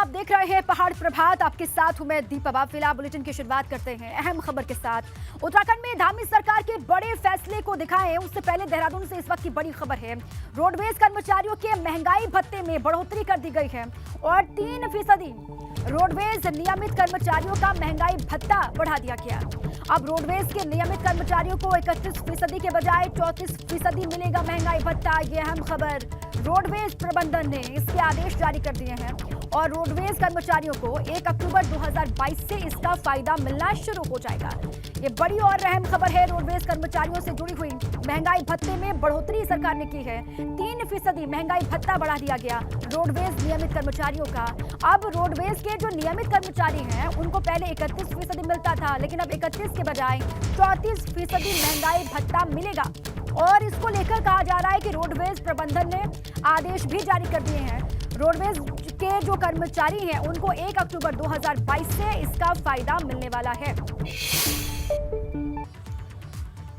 आप देख रहे हैं पहाड़ प्रभात। आपके साथ हूं मैं दीपा बाफिला। बुलेटिन की शुरुआत करते हैं अहम खबर के साथ। उत्तराखंड में धामी सरकार के बड़े फैसले को दिखाएं उससे पहले देहरादून से इस वक्त की बड़ी खबर है। रोडवेज कर्मचारियों के महंगाई भत्ते में बढ़ोतरी कर दी गई है और 3% रोडवेज नियमित कर्मचारियों का महंगाई भत्ता बढ़ा दिया गया। अब रोडवेज के नियमित कर्मचारियों को 31% के बजाय 34% मिलेगा महंगाई भत्ता। ये अहम खबर रोडवेज प्रबंधन ने इसके आदेश जारी कर दिए हैं और रोडवेज कर्मचारियों को 1 अक्टूबर 2022 से इसका फायदा मिलना शुरू हो जाएगा। ये बड़ी और अहम खबर है रोडवेज कर्मचारियों से जुड़ी हुई। महंगाई भत्ते में बढ़ोतरी सरकार ने की है। 3% महंगाई भत्ता बढ़ा दिया गया रोडवेज नियमित कर्मचारियों का। अब रोडवेज के जो नियमित कर्मचारी हैं उनको पहले 31% मिलता था, लेकिन अब 31 के बजाय 34% महंगाई भत्ता मिलेगा। और इसको लेकर कहा जा रहा है कि रोडवेज प्रबंधन ने आदेश भी जारी कर दिए हैं। रोडवेज के जो कर्मचारी हैं उनको 1 अक्टूबर 2022 से इसका फायदा मिलने वाला है।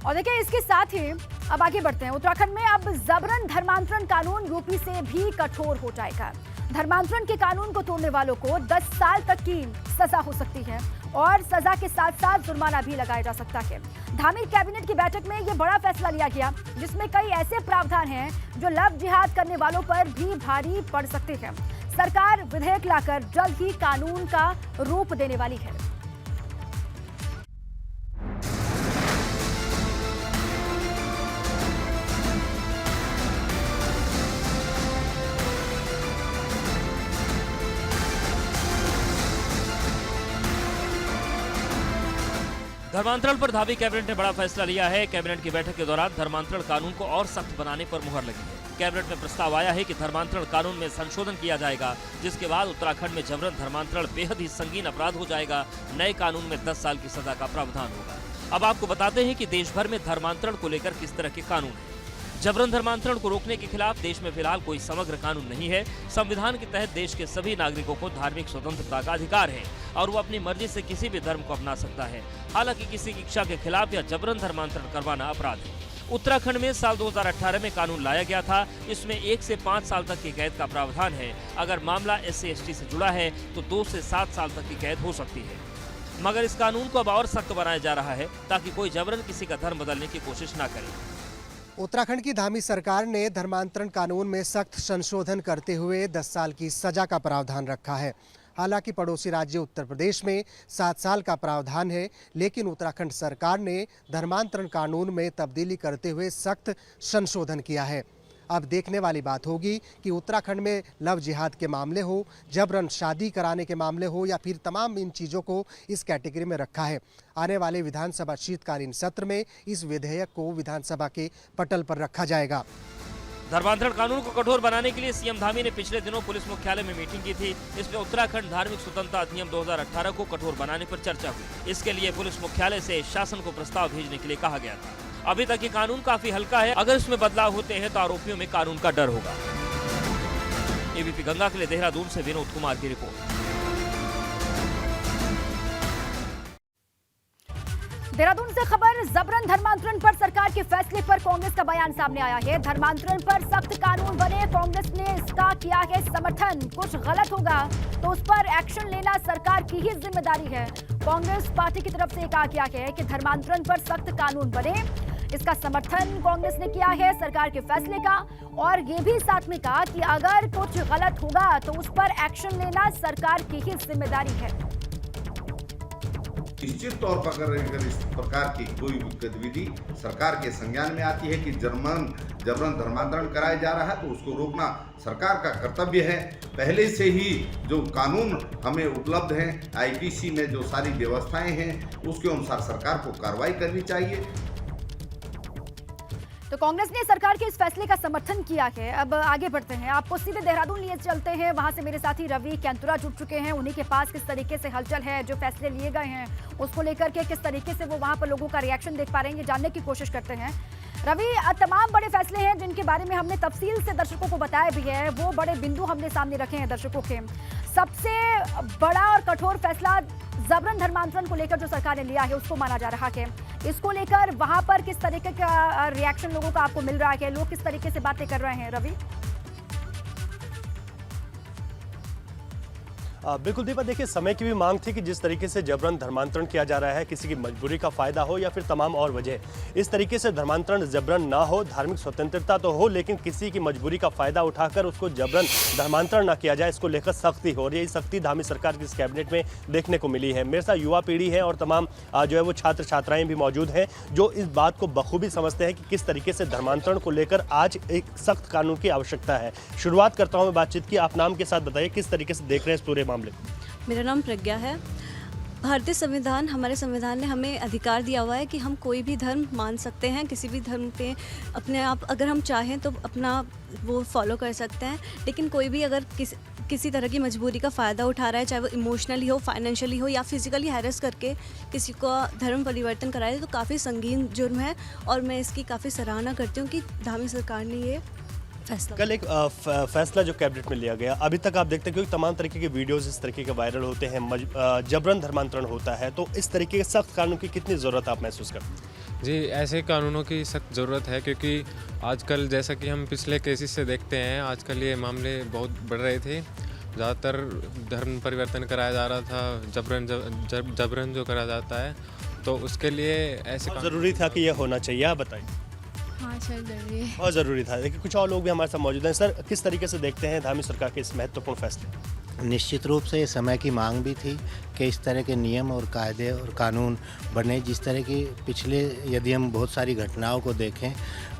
और देखिए इसके साथ ही अब आगे बढ़ते हैं। उत्तराखंड में अब जबरन धर्मांतरण कानून यूपी से भी कठोर हो जाएगा। धर्मांतरण के कानून को तोड़ने वालों को 10 साल तक की सजा हो सकती है और सजा के साथ साथ जुर्माना भी लगाया जा सकता है। धामी कैबिनेट की बैठक में यह बड़ा फैसला लिया गया जिसमें कई ऐसे प्रावधान हैं जो लव जिहाद करने वालों पर भी भारी पड़ सकते हैं। सरकार विधेयक लाकर जल्द ही कानून का रूप देने वाली है। धर्मांतरण पर धामी कैबिनेट ने बड़ा फैसला लिया है। कैबिनेट की बैठक के दौरान धर्मांतरण कानून को और सख्त बनाने पर मुहर लगी है। कैबिनेट में प्रस्ताव आया है कि धर्मांतरण कानून में संशोधन किया जाएगा, जिसके बाद उत्तराखंड में जबरन धर्मांतरण बेहद ही संगीन अपराध हो जाएगा। नए कानून में 10 साल की सजा का प्रावधान होगा। अब आपको बताते हैं कि देश भर में धर्मांतरण को लेकर किस तरह के कानून है। जबरन धर्मांतरण को रोकने के खिलाफ देश में फिलहाल कोई समग्र कानून नहीं है। संविधान के तहत देश के सभी नागरिकों को धार्मिक स्वतंत्रता का अधिकार है और वो अपनी मर्जी से किसी भी धर्म को अपना सकता है। हालांकि किसी की इच्छा के खिलाफ या जबरन धर्मांतरण करवाना अपराध है। उत्तराखंड में साल 2018 में कानून लाया गया था। इसमें 1 से 5 साल तक की कैद का प्रावधान है। अगर मामला SC/ST से जुड़ा है तो 2 से 7 साल तक की कैद हो सकती है। मगर इस कानून को अब और सख्त बनाया जा रहा है ताकि कोई जबरन किसी का धर्म बदलने की कोशिश न करे। उत्तराखंड की धामी सरकार ने धर्मांतरण कानून में सख्त संशोधन करते हुए 10 साल की सजा का प्रावधान रखा है। हालांकि पड़ोसी राज्य उत्तर प्रदेश में 7 साल का प्रावधान है, लेकिन उत्तराखंड सरकार ने धर्मांतरण कानून में तब्दीली करते हुए सख्त संशोधन किया है। अब देखने वाली बात होगी कि उत्तराखंड में लव जिहाद के मामले हो, जबरन शादी कराने के मामले हो या फिर तमाम इन चीज़ों को इस कैटेगरी में रखा है। आने वाले विधानसभा शीतकालीन सत्र में इस विधेयक को विधानसभा के पटल पर रखा जाएगा। धर्मांतरण कानून को कठोर बनाने के लिए सीएम धामी ने पिछले दिनों पुलिस मुख्यालय में मीटिंग की थी। इसमें उत्तराखंड धार्मिक स्वतंत्रता अधिनियम 2018 को कठोर बनाने पर चर्चा हुई। इसके लिए पुलिस मुख्यालय से शासन को प्रस्ताव भेजने के लिए कहा गया था। अभी तक ये कानून काफी हल्का है। अगर इसमें बदलाव होते हैं तो आरोपियों में कानून का डर होगा। एबीपी गंगा के लिए देहरादून से विनोद कुमार की रिपोर्ट। देहरादून से खबर। जबरन धर्मांतरण पर सरकार के फैसले पर कांग्रेस का बयान सामने आया है। धर्मांतरण पर सख्त कानून बने, कांग्रेस ने इसका किया है समर्थन। कुछ गलत होगा तो उस पर एक्शन लेना सरकार की ही जिम्मेदारी है। कांग्रेस पार्टी की तरफ से कहा गया है कि धर्मांतरण पर सख्त कानून बने, इसका समर्थन कांग्रेस ने किया है सरकार के फैसले का। और ये भी साथ में कहा कि अगर कुछ गलत होगा तो उस पर एक्शन लेना सरकार की ही जिम्मेदारी है। निश्चित तौर पर अगर इस प्रकार की कोई गतिविधि सरकार के संज्ञान में आती है कि जबरन धर्मांतरण कराया जा रहा है तो उसको रोकना सरकार का कर्तव्य है। पहले से ही जो कानून हमें उपलब्ध हैं, IPC में जो सारी व्यवस्थाएं हैं उसके अनुसार सरकार को कार्रवाई करनी चाहिए। तो कांग्रेस ने सरकार के इस फैसले का समर्थन किया है। अब आगे बढ़ते हैं, आपको सीधे देहरादून लिए चलते हैं। वहां से मेरे साथी रवि कैंतुरा जुड़ चुके हैं। उन्हीं के पास किस तरीके से हलचल है, जो फैसले लिए गए हैं उसको लेकर के किस तरीके से वो वहां पर लोगों का रिएक्शन देख पा रहे हैं, ये जानने की कोशिश करते हैं। रवि, तमाम बड़े फैसले हैं जिनके बारे में हमने तफसील से दर्शकों को बताया भी है, वो बड़े बिंदु हमने सामने रखे हैं दर्शकों के। सबसे बड़ा और कठोर फैसला जबरन धर्मांतरण को लेकर जो सरकार ने लिया है उसको माना जा रहा है। इसको लेकर वहां पर किस तरीके का रिएक्शन लोगों का आपको मिल रहा है, लोग किस तरीके से बातें कर रहे हैं रवि? बिल्कुल दीपा, देखिए समय की भी मांग थी कि जिस तरीके से जबरन धर्मांतरण किया जा रहा है, किसी की मजबूरी का फायदा हो या फिर तमाम और वजह, इस तरीके से धर्मांतरण जबरन ना हो, धार्मिक स्वतंत्रता तो हो लेकिन किसी की मजबूरी का फायदा उठाकर उसको जबरन धर्मांतरण ना किया जाए, इसको लेकर सख्ती हो और यही सख्ती धामी सरकार की इस कैबिनेट में देखने को मिली है। मेरे साथ युवा पीढ़ी है और तमाम जो है वो छात्र छात्राएं भी मौजूद हैं जो इस बात को बखूबी समझते हैं कि किस तरीके से धर्मांतरण को लेकर आज एक सख्त कानून की आवश्यकता है। शुरुआत करता हूं मैं बातचीत की, आप नाम के साथ बताइए किस तरीके से देख रहे हैं इस पूरे मामले को। मेरा नाम प्रज्ञा है। भारतीय संविधान, हमारे संविधान ने हमें अधिकार दिया हुआ है कि हम कोई भी धर्म मान सकते हैं, किसी भी धर्म पे अपने आप अगर हम चाहें तो अपना वो फॉलो कर सकते हैं। लेकिन कोई भी अगर किसी तरह की मजबूरी का फ़ायदा उठा रहा है, चाहे वो इमोशनली हो, फाइनेंशियली हो या फिजिकली हैरेस करके किसी को धर्म परिवर्तन कराए, तो काफ़ी संगीन जुर्म है और मैं इसकी काफ़ी सराहना करती हूँ कि धामी सरकार ने ये फैसला। कल एक फैसला जो कैबिनेट में लिया गया, अभी तक आप देखते हैं क्योंकि तमाम तरीके के वीडियोस इस तरीके के वायरल होते हैं, जबरन धर्मांतरण होता है, तो इस तरीके के सख्त कानून की कितनी ज़रूरत आप महसूस करते हैं? जी, ऐसे कानूनों की सख्त ज़रूरत है क्योंकि आजकल जैसा कि हम पिछले केसेस से देखते हैं, आजकल ये मामले बहुत बढ़ रहे थे। ज़्यादातर धर्म परिवर्तन कराया जा रहा था, जबरन जो करा जाता है, तो उसके लिए ऐसे ज़रूरी था कि यह होना चाहिए, आप बताइए। हाँ सर, जरूरी है, बहुत ज़रूरी था। लेकिन कुछ और लोग भी हमारे साथ मौजूद हैं। सर, किस तरीके से देखते हैं धामी सरकार के इस महत्वपूर्ण फैसले? निश्चित रूप से ये समय की मांग भी थी कि इस तरह के नियम और कायदे और कानून बने। जिस तरह की पिछले यदि हम बहुत सारी घटनाओं को देखें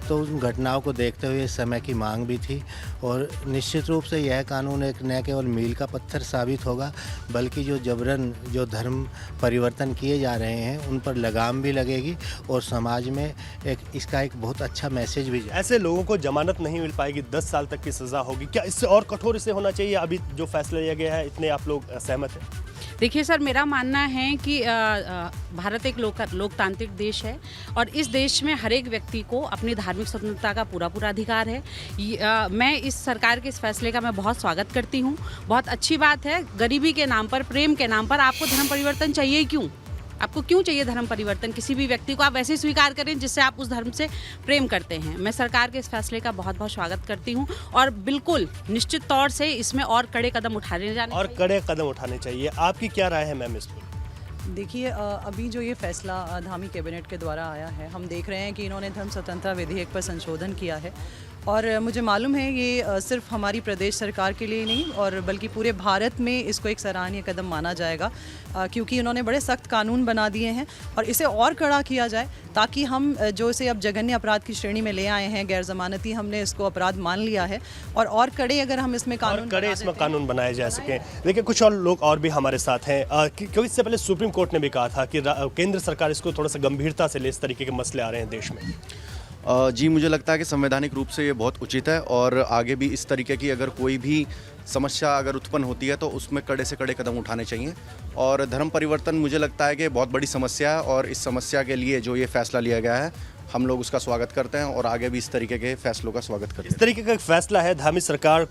तो उन घटनाओं को देखते हुए समय की मांग भी थी और निश्चित रूप से यह कानून एक न केवल मील का पत्थर साबित होगा बल्कि जो जबरन जो धर्म परिवर्तन किए जा रहे हैं उन पर लगाम भी लगेगी और समाज में इसका एक बहुत अच्छा मैसेज भी जाएगा। ऐसे लोगों को जमानत नहीं मिल पाएगी, 10 साल तक की सज़ा होगी, क्या इससे और कठोर इसे होना चाहिए? अभी जो फैसला लिया गया है, इतने आप लोग सहमत हैं? देखिए सर, मेरा मानना है कि भारत एक लोकतांत्रिक देश है और इस देश में हर एक व्यक्ति को अपनी धार्मिक स्वतंत्रता का पूरा अधिकार है। मैं इस सरकार के इस फैसले का मैं बहुत स्वागत करती हूँ। बहुत अच्छी बात है। गरीबी के नाम पर, प्रेम के नाम पर आपको धर्म परिवर्तन चाहिए क्यों? आपको क्यों चाहिए धर्म परिवर्तन? किसी भी व्यक्ति को आप वैसे स्वीकार करें जिससे आप उस धर्म से प्रेम करते हैं। मैं सरकार के इस फैसले का बहुत बहुत स्वागत करती हूं और बिल्कुल निश्चित तौर से इसमें और कड़े कदम उठाने चाहिए। आपकी क्या राय है मैम इस पर? देखिए, अभी जो ये फैसला धामी कैबिनेट के द्वारा आया है, हम देख रहे हैं कि इन्होंने धर्म स्वतंत्रता विधेयक पर संशोधन किया है और मुझे मालूम है ये सिर्फ हमारी प्रदेश सरकार के लिए नहीं और बल्कि पूरे भारत में इसको एक सराहनीय कदम माना जाएगा क्योंकि इन्होंने बड़े सख्त कानून बना दिए हैं और इसे और कड़ा किया जाए ताकि हम जो इसे अब जघन्य अपराध की श्रेणी में ले आए हैं, गैर जमानती हमने इसको अपराध मान लिया है और कड़े अगर हम इसमें कानून बनाए जा सकें। देखिए, कुछ और लोग और भी हमारे साथ हैं क्योंकि इससे पहले सुप्रीम कोर्ट ने भी कहा था कि केंद्र सरकार इसको थोड़ा सा गंभीरता से ले, इस तरीके के मसले आ रहे हैं देश में। जी, मुझे लगता है कि संवैधानिक रूप से ये बहुत उचित है और आगे भी इस तरीके की अगर कोई भी समस्या अगर उत्पन्न होती है तो उसमें कड़े से कड़े कदम उठाने चाहिए और धर्म परिवर्तन मुझे लगता है कि बहुत बड़ी समस्या है और इस समस्या के लिए जो ये फैसला लिया गया है हम लोग उसका स्वागत करते हैं और आगे भी इस तरीके के फैसलों का स्वागत करते हैं। इस तरीके का एक फैसला है धामी सरकार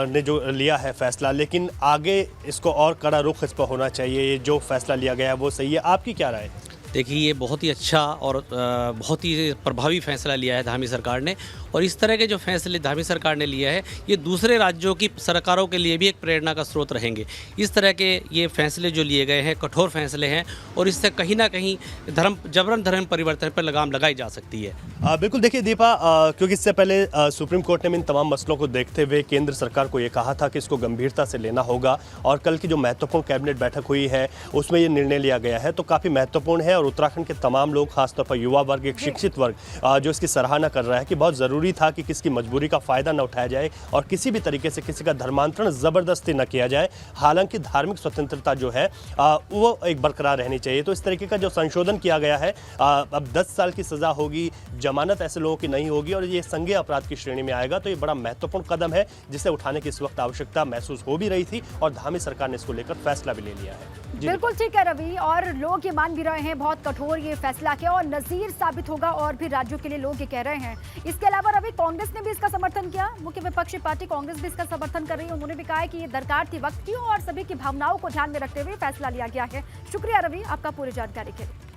ने जो लिया है फैसला, लेकिन आगे इसको और कड़ा रुख इस पर होना चाहिए। ये जो फैसला लिया गया है वो सही है, आपकी क्या राय है? देखिए, ये बहुत ही अच्छा और बहुत ही प्रभावी फैसला लिया है धामी सरकार ने और इस तरह के जो फैसले धामी सरकार ने लिया है ये दूसरे राज्यों की सरकारों के लिए भी एक प्रेरणा का स्रोत रहेंगे। इस तरह के ये फैसले जो लिए गए हैं कठोर फैसले हैं और इससे कहीं ना कहीं जबरन धर्म परिवर्तन पर लगाम लगाई जा सकती है। बिल्कुल। देखिए दीपा, क्योंकि इससे पहले सुप्रीम कोर्ट ने इन तमाम मसलों को देखते हुए केंद्र सरकार को ये कहा था कि इसको गंभीरता से लेना होगा और कल की जो महत्वपूर्ण कैबिनेट बैठक हुई है उसमें ये निर्णय लिया गया है, तो काफ़ी महत्वपूर्ण है और उत्तराखंड के तमाम लोग, खासतौर पर युवा वर्ग, एक शिक्षित वर्ग जो इसकी सराहना कर रहा है कि बहुत ज़रूरी था कि किसकी मजबूरी का फ़ायदा न उठाया जाए और किसी भी तरीके से किसी का धर्मांतरण ज़बरदस्ती न किया जाए। हालांकि धार्मिक स्वतंत्रता जो है वो एक बरकरार रहनी चाहिए। तो इस तरीके का जो संशोधन किया गया है, अब 10 साल की सज़ा होगी, जमानत ऐसे लोगों की नहीं होगी और ये संज्ञेय अपराध की श्रेणी में आएगा। तो ये बड़ा महत्वपूर्ण कदम है जिसे उठाने की इस वक्त आवश्यकता महसूस हो भी रही थी और धामी सरकार ने इसको लेकर फैसला भी ले लिया है। बिल्कुल ठीक है रवि, और लोग ये मान भी रहे हैं बहुत कठोर ये फैसला के और नजीर साबित होगा और भी राज्यों के लिए लोग ये कह रहे हैं। इसके अलावा रवि, कांग्रेस ने भी इसका समर्थन किया, मुख्य विपक्षी पार्टी कांग्रेस भी इसका समर्थन कर रही है। उन्होंने भी कहा है कि ये दरकार थी वक्त की और सभी की भावनाओं को ध्यान में रखते हुए फैसला लिया गया है। शुक्रिया रवि आपका पूरी जानकारी के लिए।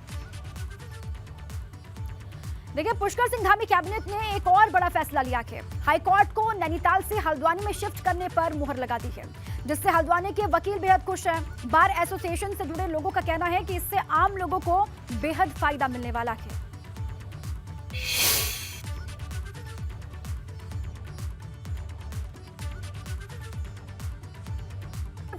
देखिए, पुष्कर सिंह धामी कैबिनेट ने एक और बड़ा फैसला लिया है। हाईकोर्ट को नैनीताल से हल्द्वानी में शिफ्ट करने पर मुहर लगा दी है। जिससे हल्द्वानी के वकील बेहद खुश हैं। बार एसोसिएशन से जुड़े लोगों का कहना है कि इससे आम लोगों को बेहद फायदा मिलने वाला है।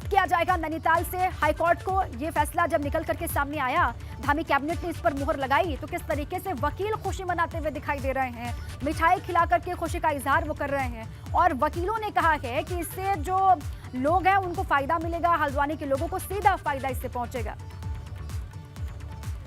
किया जाएगा नैनीताल से हाईकोर्ट को। यह फैसला जब निकल करके सामने आया, धामी कैबिनेट ने इस पर मुहर लगाई, तो किस तरीके से वकील खुशी मनाते हुए दिखाई दे रहे हैं, मिठाई खिला करके खुशी का इजहार वो कर रहे हैं। और वकीलों ने कहा है कि इससे जो लोग हैं उनको फायदा मिलेगा, हल्द्वानी के लोगों को सीधा फायदा इससे पहुंचेगा।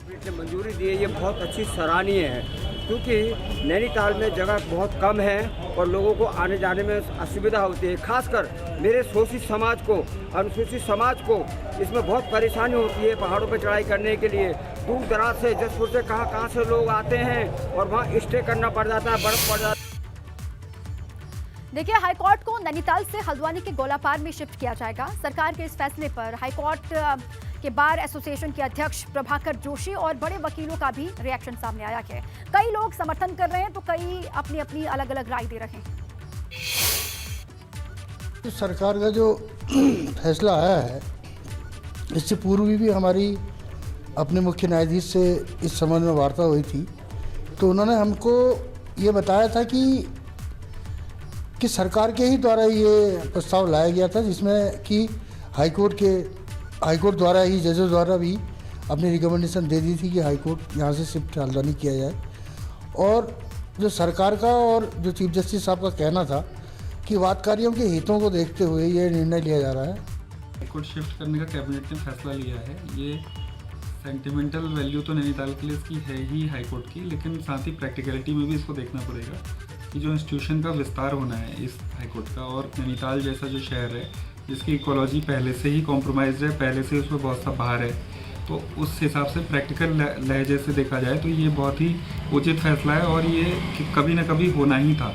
ने मंजूरी दी है, ये बहुत अच्छी सराहनीय है, क्योंकि नैनीताल में जगह बहुत कम है और लोगों को आने जाने में असुविधा होती है। खासकर मेरे शोषित समाज को, अनुसूचित समाज को इसमें बहुत परेशानी होती है। पहाड़ों पर चढ़ाई करने के लिए दूर दराज से, जसपुर से कहाँ से लोग आते हैं और वहाँ स्टे करना पड़ जाता है, बर्फ पड़ जाता है। देखिए, हाईकोर्ट को नैनीताल से हल्द्वानी के गोलापार में शिफ्ट किया जाएगा। सरकार के इस फैसले पर हाईकोर्ट के बार एसोसिएशन के अध्यक्ष प्रभाकर जोशी और बड़े वकीलों का भी रिएक्शन सामने आया है। कई लोग समर्थन कर रहे हैं तो कई अपनी अपनी अलग अलग राय दे रहे हैं। तो सरकार का जो फैसला आया है, इससे पूर्व भी हमारी अपने मुख्य न्यायाधीश से इस संबंध में वार्ता हुई थी, तो उन्होंने हमको ये बताया था कि सरकार के ही द्वारा ये प्रस्ताव लाया गया था, जिसमें कि हाईकोर्ट द्वारा ही, जजों द्वारा भी अपनी रिकमेंडेशन दे दी थी कि हाईकोर्ट यहाँ से शिफ्ट हल्द्वानी किया जाए। और जो सरकार का और जो चीफ जस्टिस साहब का कहना था कि वादकारियों के हितों को देखते हुए ये निर्णय लिया जा रहा है। हाईकोर्ट शिफ्ट करने का कैबिनेट ने फैसला लिया है। ये सेंटिमेंटल वैल्यू तो नैनीताल के लिए इसकी है ही हाईकोर्ट की, लेकिन साथ ही प्रैक्टिकलिटी में भी इसको देखना पड़ेगा कि जो इंस्टीट्यूशन का विस्तार होना है इस हाईकोर्ट का, और नैनीताल जैसा जो शहर है जिसकी इकोलॉजी पहले से ही कॉम्प्रोमाइज्ड है, पहले से उसमें बहुत सा बाहर है, तो उस हिसाब से प्रैक्टिकल लहजे से देखा जाए तो ये बहुत ही उचित फैसला है और ये कभी ना कभी होना ही था।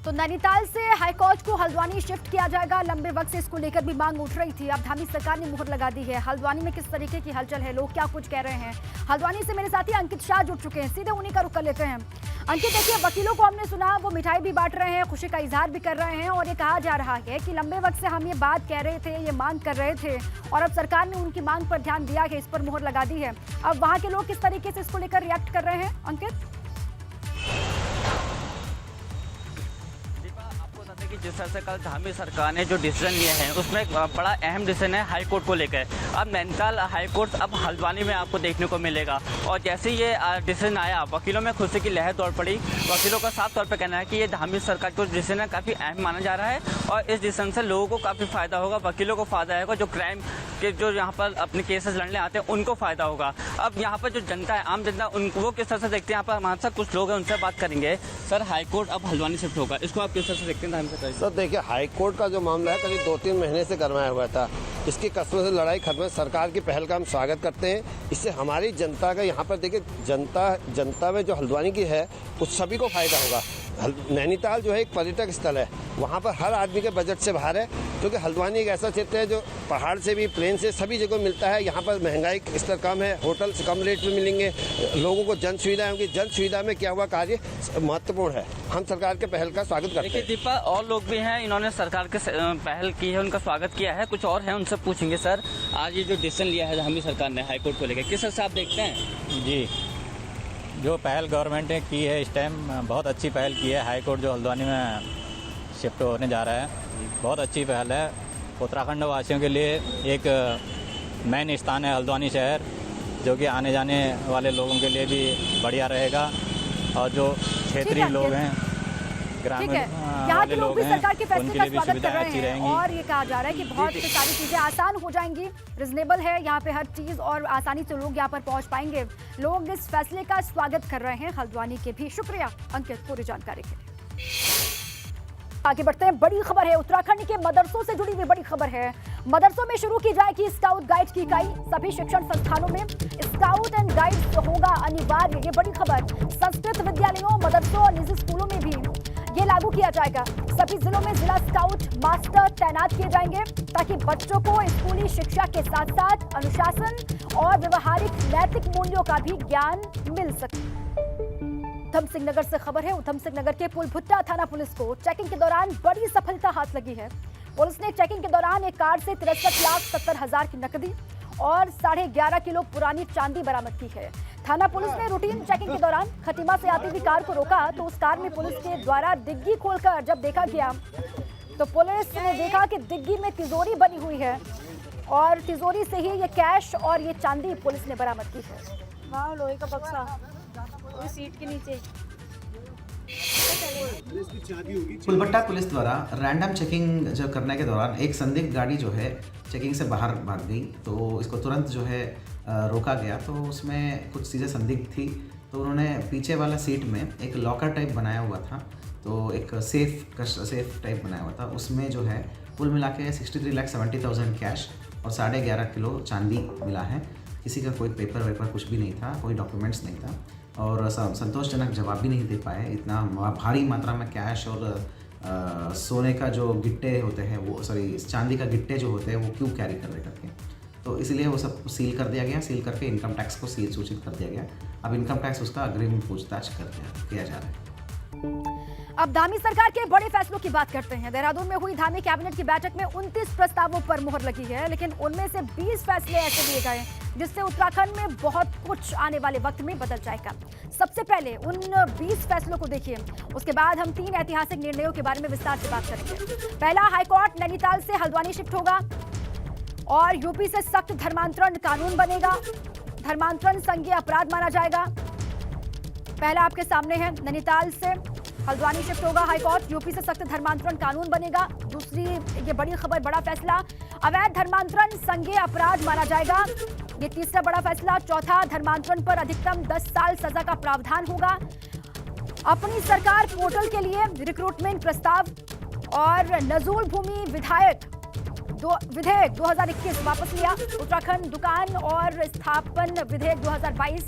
तो नैनीताल से हाईकोर्ट को हल्द्वानी शिफ्ट किया जाएगा। लंबे वक्त से इसको लेकर भी मांग उठ रही थी। अब धामी सरकार ने मुहर लगा दी है। हल्द्वानी में किस तरीके की हलचल है, लोग क्या कुछ कह रहे हैं। हल्द्वानी से मेरे साथी अंकित शाह जुड़ चुके हैं, सीधे उन्हीं का रुख कर लेते हैं। अंकित, देखिए, वकीलों को हमने सुना, वो मिठाई भी बांट रहे हैं, खुशी का इजहार भी कर रहे हैं, और ये कहा जा रहा है कि लंबे वक्त से हम ये बात कह रहे थे, ये मांग कर रहे थे, और अब सरकार ने उनकी मांग पर ध्यान दिया है, इस पर मुहर लगा दी है। अब वहाँ के लोग किस तरीके से इसको लेकर रिएक्ट कर रहे हैं, अंकित? जिस तरह से कल धामी सरकार ने जो डिसीजन लिए हैं उसमें एक बड़ा अहम डिसीजन है हाई कोर्ट को लेकर। अब नैनीताल हाई कोर्ट अब हल्द्वानी में आपको देखने को मिलेगा, और जैसे ये डिसीजन आया, वकीलों में खुशी की लहर दौड़ पड़ी। वकीलों का साफ तौर पर कहना है कि ये धामी सरकार का डिसीजन है काफ़ी अहम माना जा रहा है, और इस डिसीजन से लोगों को काफ़ी फायदा होगा, वकीलों को फायदा होगा, जो क्राइम के जो यहाँ पर अपने केसेस लड़ने आते हैं उनको फायदा होगा। अब यहाँ पर जो जनता है, आम जनता, उनको वो किस तरह से देखते हैं, यहाँ पर हमारे साथ कुछ लोग हैं, उनसे बात करेंगे। सर, हाई कोर्ट अब हल्द्वानी शिफ्ट होगा, इसको आप किस तरह से देखते हैं? सर देखिए, हाई कोर्ट का जो मामला है करीब 2-3 महीने से गरमाया हुआ था। इसकी कसरत से लड़ाई खत्म है। सरकार की पहल का हम स्वागत करते हैं। इससे हमारी जनता का, यहाँ पर देखिए, जनता में जो हल्द्वानी की है उस सभी को फायदा होगा। नैनीताल जो है एक पर्यटक स्थल है, वहाँ पर हर आदमी के बजट से बाहर है, क्योंकि हल्द्वानी एक ऐसा क्षेत्र है जो पहाड़ से भी, प्लेन से, सभी जगह मिलता है। यहाँ पर महंगाई स्तर कम है, होटल से कम रेट में मिलेंगे, लोगों को जन सुविधा होंगी। जन सुविधा में क्या हुआ कार्य महत्वपूर्ण है। हम सरकार के पहल का स्वागत करते हैं। दीपा, और लोग भी हैं, इन्होंने सरकार के पहल की है, उनका स्वागत किया है। कुछ और हैं, उनसे पूछेंगे। सर, आज ये जो डिसीजन लिया है धामी सरकार ने हाईकोर्ट को लेकर, किस तरह से आप देखते हैं? जी, जो पहल गवर्नमेंट ने की है इस टाइम, बहुत अच्छी पहल की है। हाईकोर्ट जो हल्द्वानी में शिफ्ट होने जा रहा है, बहुत अच्छी पहल है। उत्तराखंड वासियों के लिए एक मेन स्थान है हल्द्वानी शहर, जो कि आने जाने वाले लोगों के लिए भी बढ़िया रहेगा, और जो क्षेत्रीय लोग हैं, ग्रामीण यहाँ के लोग भी सरकार के फैसले का स्वागत कर रहे हैं, और ये कहा जा रहा है कि बहुत सारी चीजें आसान हो जाएंगी, रिजनेबल है यहाँ पे हर चीज, और आसानी से लोग यहाँ पर पहुँच पाएंगे। लोग इस फैसले का स्वागत कर रहे हैं, हल्द्वानी के भी। शुक्रिया अंकित पूरी जानकारी के लिए। आगे बढ़ते हैं, बड़ी खबर है, उत्तराखंड के मदरसों से जुड़ी हुई बड़ी खबर है। मदरसों में शुरू की जाएगी स्काउट गाइड की इकाई। सभी शिक्षण संस्थानों में स्काउट एंड गाइड होगा अनिवार्य। ये बड़ी खबर। संस्कृत विद्यालयों, मदरसों और निजी स्कूलों में भी ये लागू किया जाएगा। सभी जिलों में जिला स्काउट मास्टर तैनात किए जाएंगे, ताकि बच्चों को स्कूली शिक्षा के साथ साथ अनुशासन और व्यवहारिक नैतिक मूल्यों का भी ज्ञान मिल सके। उधम सिंह नगर से खबर है। उधम सिंह नगर के पुलभुट्टा थाना पुलिस को चेकिंग के दौरान बड़ी सफलता हाथ लगी है। पुलिस ने चेकिंग के दौरान एक कार से 63,70,000 की नकदी और 11.5 किलो पुरानी चांदी बरामद की है। थाना पुलिस ने रूटीन चेकिंग के दौरान खटीमा से आती हुई कार को रोका तो उस कार में पुलिस के द्वारा डिग्गी खोलकर जब देखा गया तो पुलिस ने देखा कि डिग्गी में तिजोरी बनी हुई है और तिजोरी से ही ये कैश और ये चांदी पुलिस ने बरामद की है। वहाँ लोहे का बक्सा वो सीट के नीचे। फुलबट्टा पुलिस द्वारा रैंडम चेकिंग जो करने के दौरान एक संदिग्ध गाड़ी जो है चेकिंग से बाहर भाग गई, तो इसको तुरंत जो है रोका गया। तो उसमें कुछ चीज़ें संदिग्ध थी, तो उन्होंने पीछे वाला सीट में एक लॉकर टाइप बनाया हुआ था, तो एक सेफ टाइप बनाया हुआ था। उसमें जो है कुल मिला के 63,70,000 कैश और 11.5 किलो चांदी मिला है। किसी का कोई पेपर वेपर कुछ भी नहीं था, कोई डॉक्यूमेंट्स नहीं था और संतोषजनक जवाब भी नहीं दे पाए। इतना भारी मात्रा में कैश और सोने का जो गिट्टे होते हैं वो चांदी का गिट्टे जो होते हैं वो क्यों कैरी कर रहे करके, तो इसलिए वो सब सील कर दिया गया। सील करके इनकम टैक्स को सूचित कर दिया गया। अब इनकम टैक्स उसका अग्रिम पूछताछ किया जा रहा है। अब धामी सरकार के बड़े फैसलों की बात करते हैं। देहरादून में हुई धामी कैबिनेट की बैठक में 29 प्रस्तावों पर मुहर लगी है, लेकिन उनमें से 20 फैसले ऐसे लिए गए जिससे उत्तराखंड में बहुत कुछ आने वाले वक्त में बदल जाएगा। सबसे पहले उन 20 फैसलों को देखिए, उसके बाद हम 3 ऐतिहासिक निर्णयों के बारे में विस्तार से बात करेंगे। पहला, हाईकोर्ट नैनीताल से हल्द्वानी शिफ्ट होगा और यूपी से सख्त धर्मांतरण कानून बनेगा। धर्मांतरण संज्ञेय अपराध माना जाएगा। पहला आपके सामने है, नैनीताल से हल्द्वानी शिफ्ट होगा हाईकोर्ट, यूपी से सख्त धर्मांतरण कानून बनेगा। दूसरी ये बड़ी खबर, बड़ा फैसला, अवैध धर्मांतरण संज्ञेय अपराध माना जाएगा। ये तीसरा बड़ा फैसला। चौथा, धर्मांतरण पर अधिकतम 10 साल सजा का प्रावधान होगा। अपनी सरकार पोर्टल के लिए रिक्रूटमेंट प्रस्ताव और नजूल भूमि विधेयक 2021 वापस लिया। उत्तराखंड दुकान और स्थापन विधेयक 2022,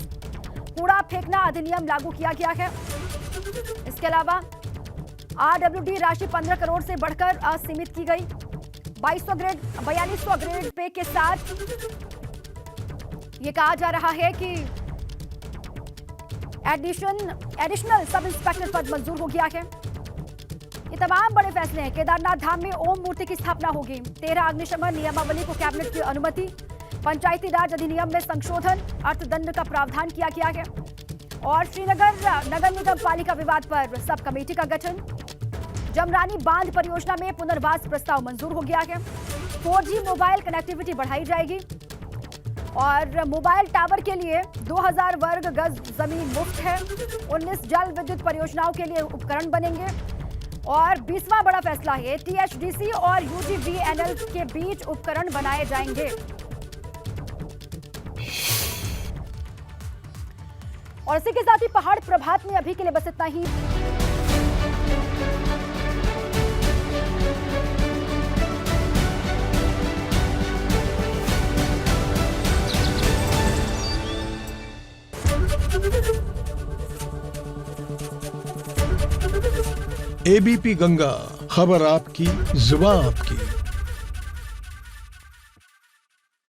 कूड़ा फेंकना अधिनियम लागू किया गया है। इसके अलावा RWD राशि 15 करोड़ से बढ़कर असीमित की गई। 4200 ग्रेड पे के साथ ये कहा जा रहा है कि एडिशनल सब इंस्पेक्टर पद मंजूर हो गया है। ये तमाम बड़े फैसले हैं। केदारनाथ धाम में ओम मूर्ति की स्थापना होगी। 13 अग्निशमन नियमावली को कैबिनेट की अनुमति। पंचायती राज अधिनियम में संशोधन, अर्थदंड का प्रावधान किया गया है और श्रीनगर नगर निगम पालिका विवाद पर सब कमेटी का गठन। जमरानी बांध परियोजना में पुनर्वास प्रस्ताव मंजूर हो गया है। 4G मोबाइल कनेक्टिविटी बढ़ाई जाएगी और मोबाइल टावर के लिए 2000 वर्ग गज जमीन मुफ्त है। 19 जल विद्युत परियोजनाओं के लिए उपकरण बनेंगे और 20वां बड़ा फैसला है, THDC और UGVNL के बीच उपकरण बनाए जाएंगे। और इसी के साथ ही पहाड़ प्रभात में अभी के लिए बस इतना ही। ABP गंगा, खबर आपकी, जुबान आपकी।